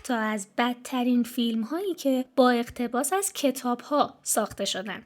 تا از بدترین فیلم هایی که با اقتباس از کتاب ها ساخته شدن.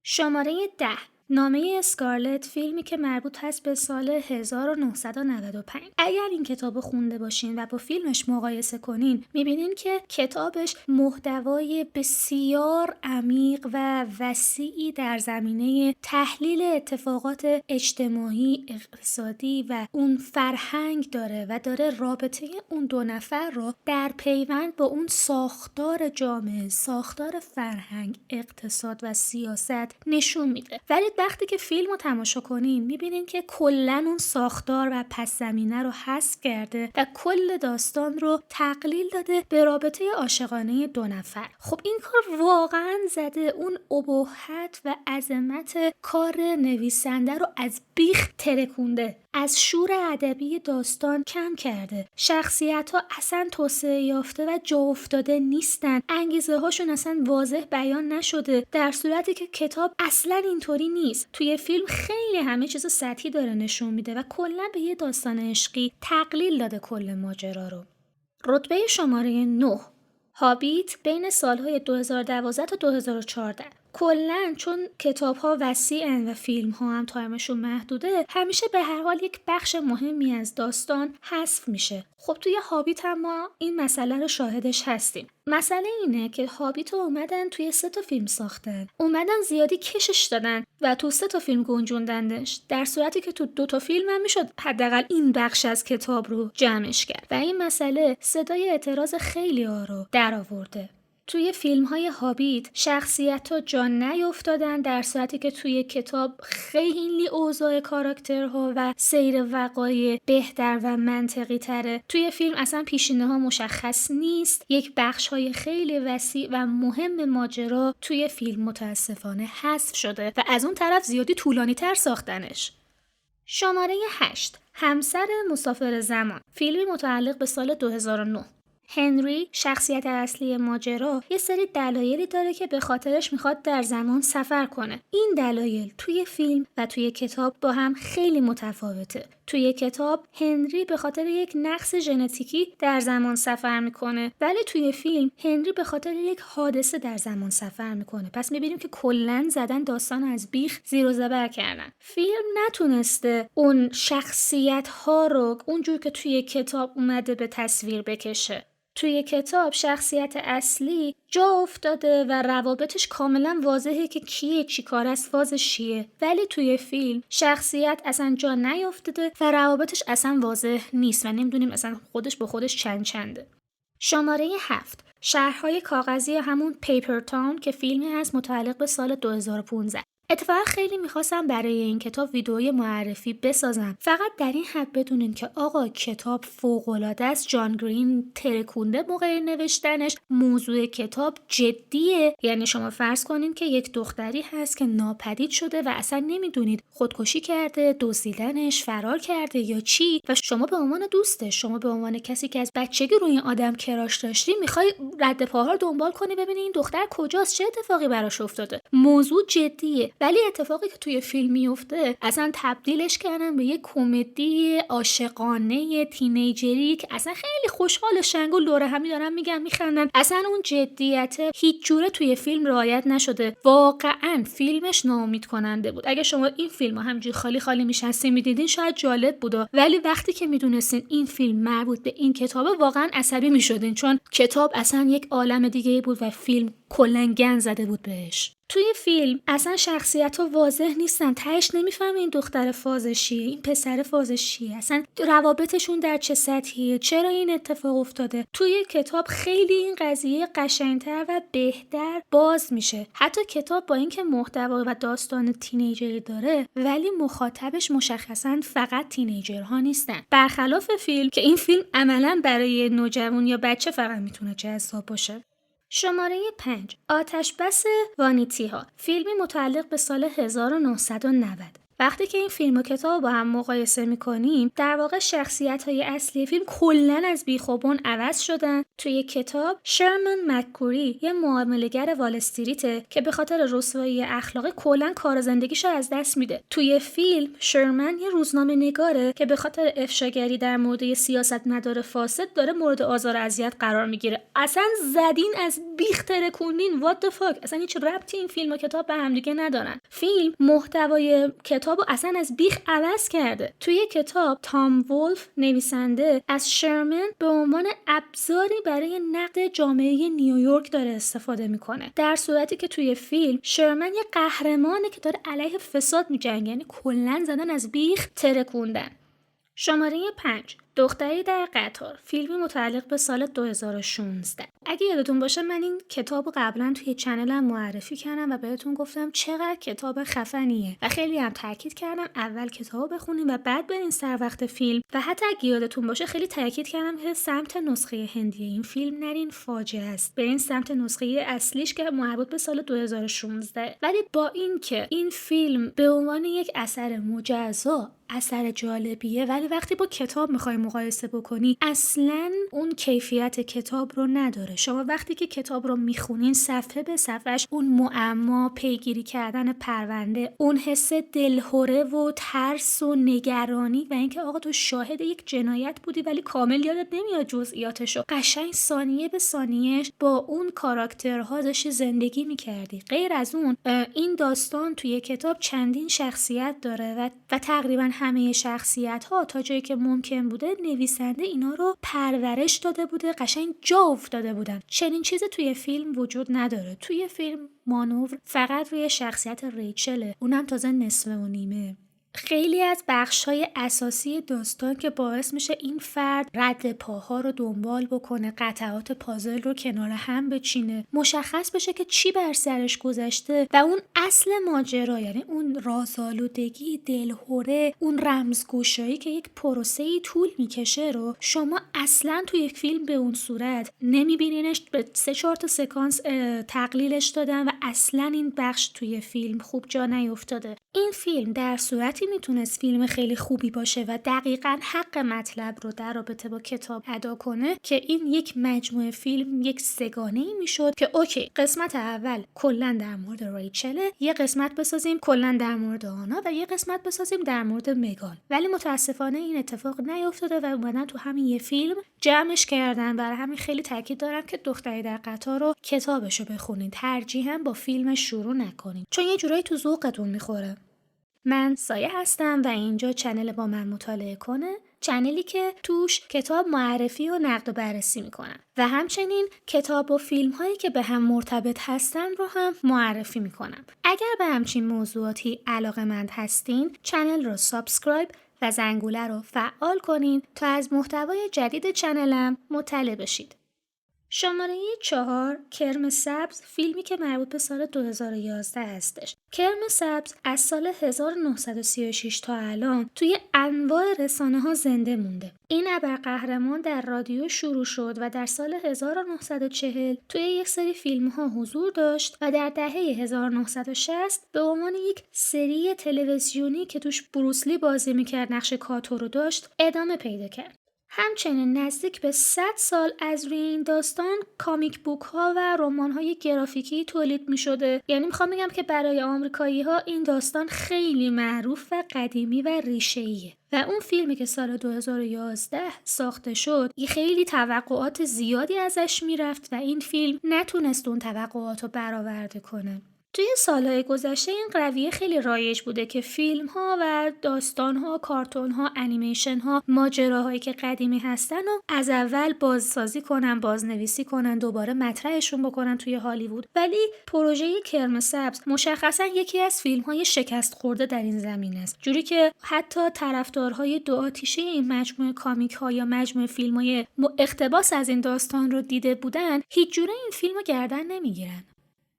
شماره 10، نامه اسکارلت، فیلمی که مربوط هست به سال 1995. اگر این کتاب خونده باشین و با فیلمش مقایسه کنین میبینین که کتابش محتوای بسیار عمیق و وسیعی در زمینه تحلیل اتفاقات اجتماعی، اقتصادی و اون فرهنگ داره و داره رابطه اون دو نفر رو در پیوند با اون ساختار جامعه، ساختار فرهنگ، اقتصاد و سیاست نشون میده. ولی وقتی که فیلم رو تماشا کنین میبینین که کلن اون ساختار و پس زمینه رو حذف کرده و کل داستان رو تقلیل داده به رابطه عاشقانه دو نفر. خب این کار واقعا زده اون ابهت و عظمت کار نویسنده رو از بیخ ترکونده، از شور ادبی داستان کم کرده. شخصیت‌ها اصلا توسعه یافته و جا افتاده نیستن، انگیزه هاشون اصلا واضح بیان نشده، در صورتی که کتاب اصلا اینطوری نیست. توی فیلم خیلی همه چیز سطحی داره نشون میده و کلا به یه داستان عشقی تقلیل داده کل ماجرا رو. رتبه شماره 9، هابیت، بین سالهای 2012 تا 2014. کلن چون کتاب ها وسیعن و فیلم ها هم تایمشون محدوده، همیشه به هر حال یک بخش مهمی از داستان حذف میشه. خب توی هابیت هم ما این مسئله رو شاهدش هستیم. مسئله اینه که هابیت رو اومدن توی 3 تا فیلم ساختن، اومدن زیادی کشش دادن و تو 3 تا فیلم گنجوندندش، در صورتی که تو 2 تا فیلم هم میشد حداقل این بخش از کتاب رو جمعش کرد و این مسئله صدای اعتراض خیلی ها رو در آورده. توی فیلم‌های هابیت شخصیت‌ها جا نیفتادن، در صورتی که توی کتاب خیلی اوضاع کاراکترها و سیر وقایع بهتر و منطقی تره. توی فیلم اصلا پیشینه‌ها مشخص نیست، یک بخش‌های خیلی وسیع و مهم ماجرا توی فیلم متاسفانه حذف شده و از اون طرف زیادی طولانی‌تر ساختنش. شماره 8، همسر مسافر زمان، فیلمی متعلق به سال 2009. هنری، شخصیت اصلی ماجرا، یه سری دلایلی داره که به خاطرش میخواد در زمان سفر کنه. این دلایل توی فیلم و توی کتاب با هم خیلی متفاوته. توی کتاب هنری به خاطر یک نقص ژنتیکی در زمان سفر میکنه، ولی توی فیلم هنری به خاطر یک حادثه در زمان سفر میکنه. پس میبینیم که کلاً زدن داستان از بیخ زیر و زبر کردن. فیلم نتونسته اون شخصیت ها رو اونجور که توی کتاب اومده به تصویر بکشه. توی کتاب شخصیت اصلی جا افتاده و روابطش کاملا واضحه که کیه، چی کار است، فازش چیه، ولی توی فیلم شخصیت اصلا جا نیافتاده و روابطش اصلا واضح نیست و نمیدونیم اصلا خودش با خودش چنده. شماره 7، شهرهای کاغذی، همون پیپر تاون، که فیلمی هست متعلق به سال 2015. اتفاقا خیلی میخواستم برای این کتاب ویدئوی معرفی بسازم، فقط در این حد بدونین که آقا کتاب فوق‌العاده است. جان گرین ترکونده موقع نوشتنش، موضوع کتاب جدیه. یعنی شما فرض کنین که یک دختری هست که ناپدید شده و اصلا نمیدونید خودکشی کرده، دزدیدنش، فرار کرده یا چی، و شما به عنوان دوستش، شما به عنوان کسی که از بچگی روی این آدم کراش داشتی، میخوای رد پاها رو دنبال کنی ببینی این دختر کجاست، چه اتفاقی براش افتاده. موضوع جدیه، ولی اتفاقی که توی فیلم میفته اصلا تبدیلش کردن به یک کمدی عاشقانه تینیجری که اصلا خیلی خوشحال شنگول دوره همی دارن میگن میخندن. اصلا اون جدیت هیچ جوره توی فیلم رعایت نشده. واقعا فیلمش ناامید کننده بود. اگه شما این فیلمو همینجوری خالی خالی میشستین میدیدین شاید جالب بود، ولی وقتی که میدونستین این فیلم مربوط به این کتابه واقعا عصبی میشدین، چون کتاب اصلا یک عالم دیگه بود و فیلم کلاً گند زده بود بهش. توی فیلم اصلا شخصیت‌ها واضح نیستن، تهش نمیفهمی این دختر فازش چیه، این پسر فازش چیه، اصلا روابطشون در چه سطحیه، چرا این اتفاق افتاده. توی کتاب خیلی این قضیه قشنگتر و بهتر باز میشه. حتی کتاب با اینکه محتوا و داستان تینیجری داره، ولی مخاطبش مشخصاً فقط تینیجرها نیستن، برخلاف فیلم که این فیلم عملاً برای نوجوان یا بچه فقط میتونه جذاب باشه. شماره 5، آتش بس وانیتی ها، فیلمی متعلق به سال 1990. وقتی که این فیلم و کتاب با هم مقایسه میکنیم در واقع شخصیت‌های اصلی فیلم کلاً از بیخوبون عوض شدن. توی کتاب شرمن مک‌کوری یه معامله‌گر وال استریته که به خاطر رسوایی اخلاقی کلاً کار زندگیشو از دست میده. توی فیلم شرمن یه روزنامه‌نگاره که به خاطر افشاگری در مورد سیاستمدار فاسد داره مورد آزار و اذیت قرار میگیره. اصلا زدین از بیخ ترکوندین. what the fuck، اصلا هیچ ربطی این فیلم و کتاب به هم دیگه ندارن. فیلم محتوای کتابو اصلا از بیخ عوض کرده. توی کتاب تام ولف نویسنده از شرمن به عنوان ابزاری برای نقد جامعه نیویورک داره استفاده میکنه، در صورتی که توی فیلم شرمن یه قهرمانه که داره علیه فساد میجنگه. یعنی کلا زدن از بیخ ترکوندن. شماره 5 دختری در قطار، فیلمی متعلق به سال 2016. اگه یادتون باشه من این کتابو قبلا توی چنلم معرفی کردم و بهتون گفتم چقدر کتاب خفنیه و خیلی هم تاکید کردم اول کتابو بخونیم و بعد برین سر وقت فیلم. و حتی اگه یادتون باشه خیلی تاکید کردم که سمت نسخه هندی این فیلم نرین، فاجعه است، برین سمت نسخه اصلیش که مربوط به سال 2016. ولی با این که این فیلم به عنوان یک اثر مجزا اثر جالبیه، ولی وقتی با کتاب میخوای مقایسه بکنی اصلاً اون کیفیت کتاب رو نداره. شما وقتی که کتاب رو میخونین صفحه به صفحهش اون معما، پیگیری کردن پرونده، اون حس دلهره و ترس و نگرانی و اینکه آقا تو شاهد یک جنایت بودی ولی کامل یادت نمیاد جزئیاتشو، قشنگ ثانیه به ثانیهش با اون کاراکترها داشتی زندگی میکردی. غیر از اون این داستان توی کتاب چندین شخصیت داره و تقریبا همه شخصیت‌ها تا جایی که ممکن بوده نویسنده اینا رو پرورش داده بوده، قشنگ جا افتاده بودن. چنین چیزی توی فیلم وجود نداره. توی فیلم مانور فقط روی شخصیت ریچله، اونم تازه نصفه و نیمه. خیلی از بخش‌های اساسی داستان که باعث میشه این فرد رد پاها رو دنبال بکنه، قطعات پازل رو کنار هم بچینه، مشخص بشه که چی بر سرش گذشته و اون اصل ماجرا، یعنی اون رازآلودگی، دلهره، اون رمزگشایی که یک پروسه‌ای طول میکشه رو شما اصلا توی یک فیلم به اون صورت نمیبینینش. به 3-4 تا سکانس تقلیلش دادن و اصلا این بخش توی فیلم خوب جا نیفتاده. این فیلم در صورتی میتونست فیلم خیلی خوبی باشه و دقیقاً حق مطلب رو در رابطه با کتاب ادا کنه که این یک مجموعه فیلم یک سگانه‌ای میشد که اوکی قسمت اول کلاً در مورد ریچله، یه قسمت بسازیم کلاً در مورد آنا و یه قسمت بسازیم در مورد مگان. ولی متاسفانه این اتفاق نیفتاده و اومدن تو همین یه فیلم جمعش کردن. برای همین خیلی تاکید دارم که دختری در قطار رو کتابشو بخونید، ترجیحاً با فیلمش شروع نکنید چون یه جورایی تو ذوقتون میخوره. من سایه هستم و اینجا چنل با من مطالعه کنه، چنلی که توش کتاب معرفی و نقد و بررسی میکنم و همچنین کتاب و فیلم هایی که به هم مرتبط هستن رو هم معرفی میکنم. اگر به همچین موضوعاتی علاقه‌مند هستین چنل رو سابسکرایب و زنگوله رو فعال کنین تا از محتوای جدید چنلم مطلع بشید. شماره 4 کرم سبز، فیلمی که مربوط به سال 2011 هستش. کرم سبز از سال 1936 تا الان توی انواع رسانه ها زنده مونده. این ابرقهرمان در رادیو شروع شد و در سال 1940 توی یک سری فیلم ها حضور داشت و در دهه 1960 به عنوان یک سری تلویزیونی که توش بروسلی بازی میکرد نقش کاتو رو داشت ادامه پیدا کرد. همچنین نزدیک به 100 سال از روی این داستان کامیک بوک ها و رمان های گرافیکی تولید می شده. یعنی میخوام بگم که برای آمریکایی ها این داستان خیلی معروف و قدیمی و ریشه‌ایه. و اون فیلمی که سال 2011 ساخته شد خیلی توقعات زیادی ازش میرفت و این فیلم نتونست اون توقعات رو برآورده کنه. توی سالهای گذشته این رویه خیلی رایج بوده که فیلم ها و داستان ها، کارتون ها، انیمیشن ها، ماجراهایی که قدیمی هستن و از اول بازسازی کنن، بازنویسی کنن، دوباره مطرحشون بکنن توی هالیوود. ولی پروژه کرم سبز مشخصا یکی از فیلم های شکست خورده در این زمینه است، جوری که حتی طرفدارهای دو آتیشه این مجموعه کامیک ها یا مجموعه فیلم های اقتباس از این داستان رو دیده بودن هیچ جوره این فیلم رو گردن نمیگیرن.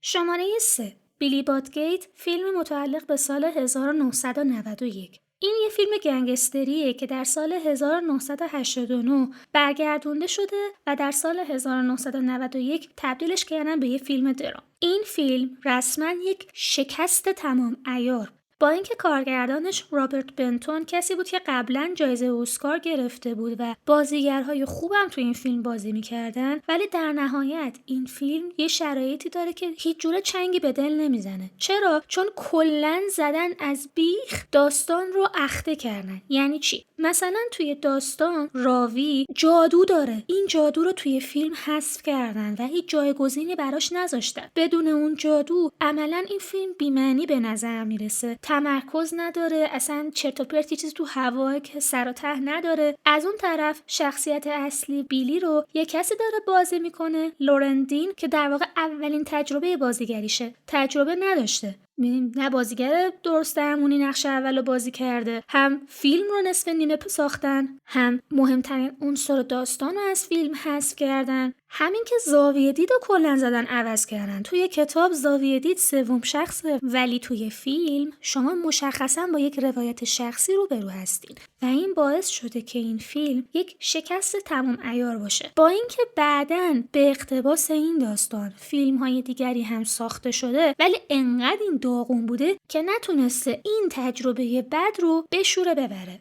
شماره 3 بیلی باتگیت، فیلم متعلق به سال 1991. این یه فیلم گنگستریه که در سال 1989 برگردونده شده و در سال 1991 تبدیلش کردن به یه فیلم درام. این فیلم رسما یک شکست تمام عیار با اینکه کارگردانش رابرت بنتون کسی بود که قبلا جایزه اسکار گرفته بود و بازیگرهای خوبم تو این فیلم بازی میکردن، ولی در نهایت این فیلم یه شرایطی داره که هیچ جوره چنگی به دل نمیزنه. چرا؟ چون کلاً زدن از بیخ داستان رو اخته کردن. یعنی چی؟ مثلا توی داستان راوی جادو داره، این جادو رو توی فیلم حذف کردن و هیچ جایگزینی براش نذاشتن. بدون اون جادو عملاً این فیلم بی‌معنی به نظر میرسه، تمرکز نداره، اصلا چرت و پرت چیزی تو هوا که سر و ته نداره. از اون طرف شخصیت اصلی بیلی رو یه کسی داره بازی میکنه، لورن دین، که در واقع اولین تجربه بازیگریشه، تجربه نداشته. نه بازیگر درست درمونی نقش اولو بازی کرده، هم فیلم رو نصف نیمه ساختن، هم مهمترین عنصر داستان رو از فیلم حذف کردن، همین که زاویه دید رو کلا زدن عوض کردن. توی کتاب زاویه دید سوم شخصه، ولی توی فیلم شما مشخصا با یک روایت شخصی روبرو هستین و این باعث شده که این فیلم یک شکست تمام عیار باشه. با اینکه بعداً به اقتباس این داستان فیلم‌های دیگری هم ساخته شده، ولی انقدر این داغون بوده که نتونسته این تجربه بد رو بشوره ببره.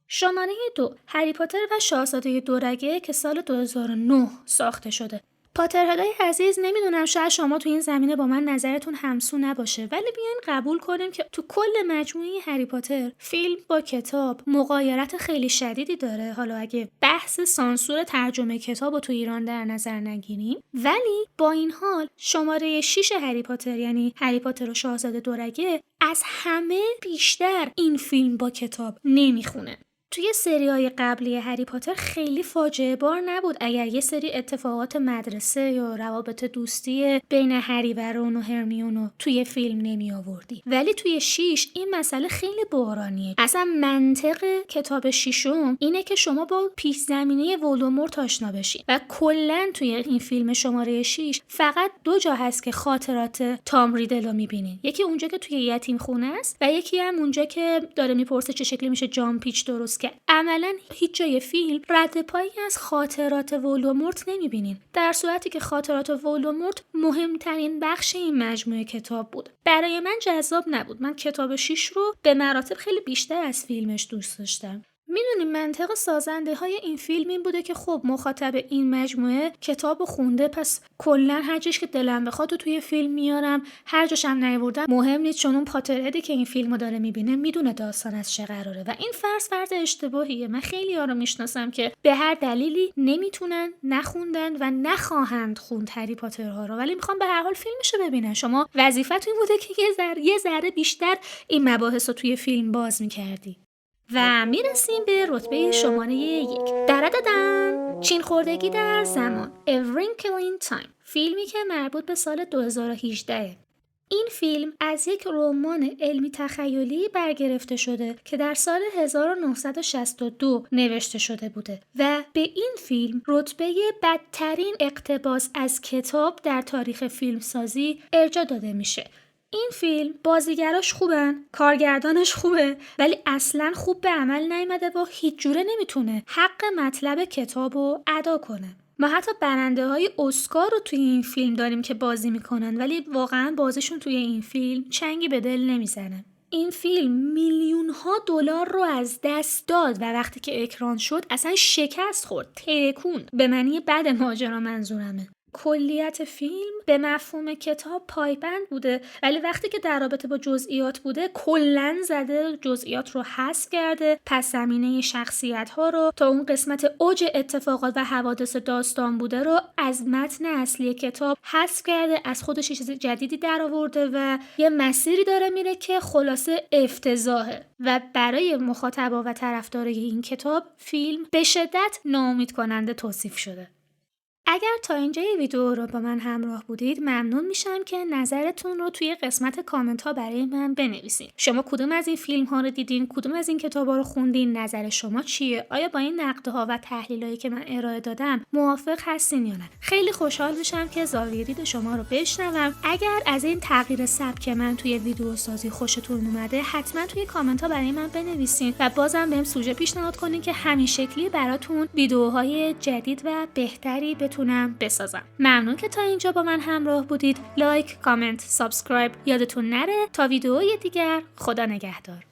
شماره 2، هری پاتر و شاهزاده دورگه که سال 2009 ساخته شده. پاترهدای عزیز، نمیدونم شاید شما تو این زمینه با من نظرتون همسو نباشه، ولی بیاین قبول کنیم که تو کل مجموعه هری پاتر فیلم با کتاب مغایرت خیلی شدیدی داره. حالا اگه بحث سانسور ترجمه کتاب رو تو ایران در نظر نگیریم، ولی با این حال شماره 6 هری پاتر یعنی هری پاتر و شاهزاده دورگه از همه بیشتر این فیلم با کتاب نمیخونه. توی سری‌های قبلی هری پاتر خیلی فاجعه بار نبود اگر یه سری اتفاقات مدرسه یا روابط دوستی بین هری و رون و هرمیون توی فیلم نمی آوردی، ولی توی 6 این مسئله خیلی بحرانیه. اصلا منطق کتاب 6 اینه که شما با پیش زمینه ولدمورت آشنا بشین و کلا توی این فیلم شماره 6 فقط 2 جا هست که خاطرات تام ریدل رو می‌بینین. یکی اونجا که توی یتیم خونه است و یکی هم اونجا که داره میپرسه چه شکلی میشه جام پیچ درست کرد. عملاً هیچ جای فیلم رد پایی از خاطرات ولدمورت نمیبینین، در صورتی که خاطرات ولدمورت مهمترین بخش این مجموعه کتاب بود. برای من جذاب نبود. من کتاب 6 رو به مراتب خیلی بیشتر از فیلمش دوست داشتم. میدونیم منطق سازنده های این فیلم این بوده که خب مخاطب این مجموعه کتابو خونده، پس کلا هر جاش که دلم بخواد تو توی فیلم میارم، هر جاش هم نیاوردم مهم نیست، چون اون پاترهدی که این فیلمو داره میبینه میدونه داستان از چه قراره و این فرض اشتباهیه. من خیلی‌ها رو میشناسم که به هر دلیلی نمیتونن، نخوندن و نخواهند خوند هری پاترها رو، ولی میخوام به هر حال فیلمشو ببینن. شما وظیفتون این بوده که یه ذره بیشتر این مباحث رو توی فیلم باز میکردی. و میرسیم به رتبه شماره 1. درددن چین خوردگی در زمان A Wrinkle in Time، فیلمی که مربوط به سال 2018. این فیلم از یک رمان علمی تخیلی برگرفته شده که در سال 1962 نوشته شده بوده و به این فیلم رتبه بدترین اقتباس از کتاب در تاریخ فیلمسازی ارجاع داده میشه. این فیلم بازیگراش خوبن، کارگردانش خوبه، ولی اصلاً خوب به عمل نیامده و هیچ جوره نمیتونه حق مطلب کتابو ادا کنه. ما حتی برنده های اسکار رو توی این فیلم داریم که بازی میکنن، ولی واقعاً بازیشون توی این فیلم چنگی به دل نمیزنه. این فیلم میلیون ها دلار رو از دست داد و وقتی که اکران شد اصلا شکست خورد، ترکوند. به معنی بد ماجرا منظورمه. کلیت فیلم به مفهوم کتاب پایبند بوده، ولی وقتی که در رابطه با جزئیات بوده کلاً زده، جزئیات رو حذف کرده، پس زمینه شخصیت ها رو تا اون قسمت اوج اتفاقات و حوادث داستان بوده رو از متن اصلی کتاب حذف کرده، از خودش چیز جدیدی در آورده و یه مسیری داره میره که خلاصه افتضاحه و برای مخاطبا و طرفدارای این کتاب فیلم به شدت ناامید کننده توصیف شده. اگر تا اینجای ویدیو رو با من همراه بودید ممنون میشم که نظرتون رو توی قسمت کامنت ها برای من بنویسین. شما کدوم از این فیلم ها رو دیدین؟ کدوم از این کتاب ها رو خوندین؟ نظر شما چیه؟ آیا با این نقدها و تحلیلایی که من ارائه دادم موافق هستین یا نه؟ خیلی خوشحال میشم که زاویه دید شما رو بشنوم. اگر از این تغییر سبک من توی ویدیو سازی خوشتون اومده حتما توی کامنت ها برای من بنویسین و بازم بهم سوژه پیشنهاد کنین که همین شکلی براتون ویدیوهای جدید و بهتری بتونم بسازم. ممنون که تا اینجا با من همراه بودید. لایک، کامنت، سابسکرایب یادتون نره. تا ویدئوی دیگر، خدا نگهدار.